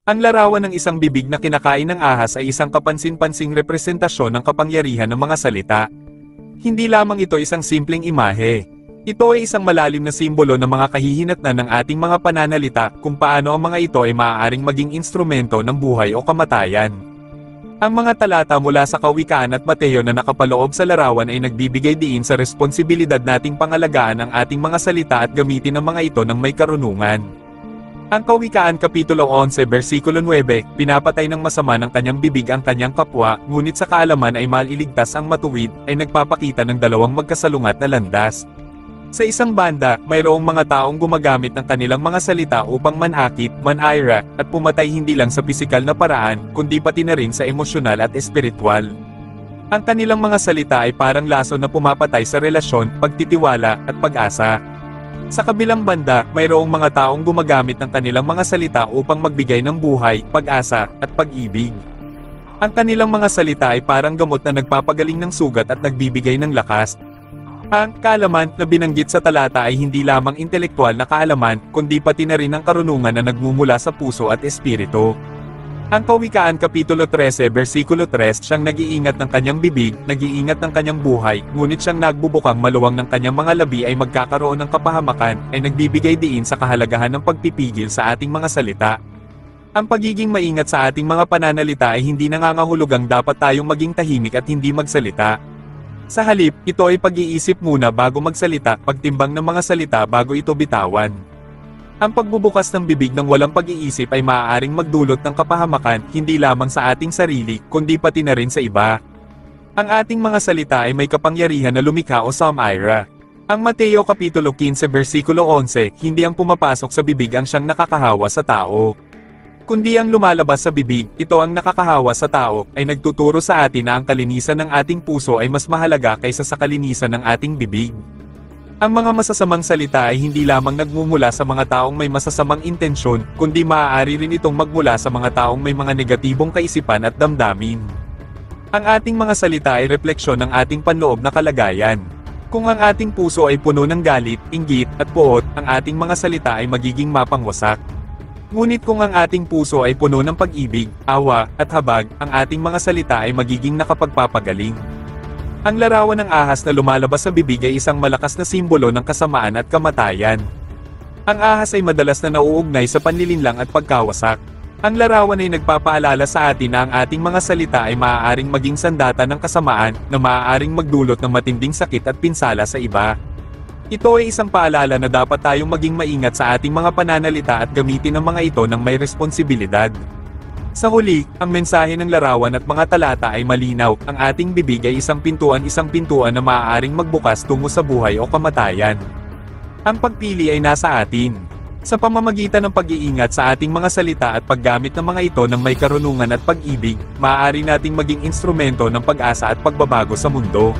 Ang larawan ng isang bibig na kinakain ng ahas ay isang kapansin-pansing representasyon ng kapangyarihan ng mga salita. Hindi lamang ito isang simpleng imahe. Ito ay isang malalim na simbolo ng mga kahihinatnan ng ating mga pananalita kung paano ang mga ito ay maaaring maging instrumento ng buhay o kamatayan. Ang mga talata mula sa Kawikaan at Mateo na nakapaloob sa larawan ay nagbibigay diin sa responsibilidad nating pangalagaan ang ating mga salita at gamitin ang mga ito ng may karunungan. Ang Kawikaan Kapitulo 11 versikulo 9, pinapatay ng masama ng kanyang bibig ang kanyang kapwa, ngunit sa kaalaman ay maliligtas ang matuwid, ay nagpapakita ng dalawang magkasalungat na landas. Sa isang banda, mayroong mga taong gumagamit ng kanilang mga salita upang manakit, manira, at pumatay hindi lang sa pisikal na paraan, kundi pati na rin sa emosyonal at espiritual. Ang kanilang mga salita ay parang laso na pumapatay sa relasyon, pagtitiwala, at pag-asa. Sa kabilang banda, mayroong mga taong gumagamit ng kanilang mga salita upang magbigay ng buhay, pag-asa, at pag-ibig. Ang kanilang mga salita ay parang gamot na nagpapagaling ng sugat at nagbibigay ng lakas. Ang kaalaman na binanggit sa talata ay hindi lamang intelektual na kaalaman, kundi pati na rin ang karunungan na nagmumula sa puso at espiritu. Ang Kawikaan Kapitulo 13 versikulo 3, siyang nag-iingat ng kanyang bibig, nag-iingat ng kanyang buhay, ngunit siyang nagbubukang maluwang ng kanyang mga labi ay magkakaroon ng kapahamakan, ay nagbibigay diin sa kahalagahan ng pagpipigil sa ating mga salita. Ang pagiging maingat sa ating mga pananalita ay hindi nangangahulugang dapat tayong maging tahimik at hindi magsalita. Sa halip, ito ay pag-iisip muna bago magsalita, pagtimbang ng mga salita bago ito bitawan. Ang pagbubukas ng bibig ng walang pag-iisip ay maaaring magdulot ng kapahamakan, hindi lamang sa ating sarili, kundi pati na rin sa iba. Ang ating mga salita ay may kapangyarihan na lumikha o sumira. Ang Mateo Kapitulo 15 versikulo 11, hindi ang pumapasok sa bibig ang siyang nakakahawa sa tao, kundi ang lumalabas sa bibig, ito ang nakakahawa sa tao, ay nagtuturo sa atin na ang kalinisan ng ating puso ay mas mahalaga kaysa sa kalinisan ng ating bibig. Ang mga masasamang salita ay hindi lamang nagmumula sa mga taong may masasamang intensyon, kundi maaari rin itong magmula sa mga taong may mga negatibong kaisipan at damdamin. Ang ating mga salita ay refleksyon ng ating panloob na kalagayan. Kung ang ating puso ay puno ng galit, inggit, at puot, ang ating mga salita ay magiging mapangwasak. Ngunit kung ang ating puso ay puno ng pag-ibig, awa, at habag, ang ating mga salita ay magiging nakapagpapagaling. Ang larawan ng ahas na lumalabas sa bibig ay isang malakas na simbolo ng kasamaan at kamatayan. Ang ahas ay madalas na nauugnay sa panlilinlang at pagkawasak. Ang larawan ay nagpapaalala sa atin na ang ating mga salita ay maaaring maging sandata ng kasamaan, na maaaring magdulot ng matinding sakit at pinsala sa iba. Ito ay isang paalala na dapat tayong maging maingat sa ating mga pananalita at gamitin ang mga ito ng may responsibilidad. Sa huli, ang mensahe ng larawan at mga talata ay malinaw, ang ating bibig ay isang pintuan na maaaring magbukas tungo sa buhay o kamatayan. Ang pagpili ay nasa atin. Sa pamamagitan ng pag-iingat sa ating mga salita at paggamit ng mga ito ng may karunungan at pag-ibig, maaari nating maging instrumento ng pag-asa at pagbabago sa mundo.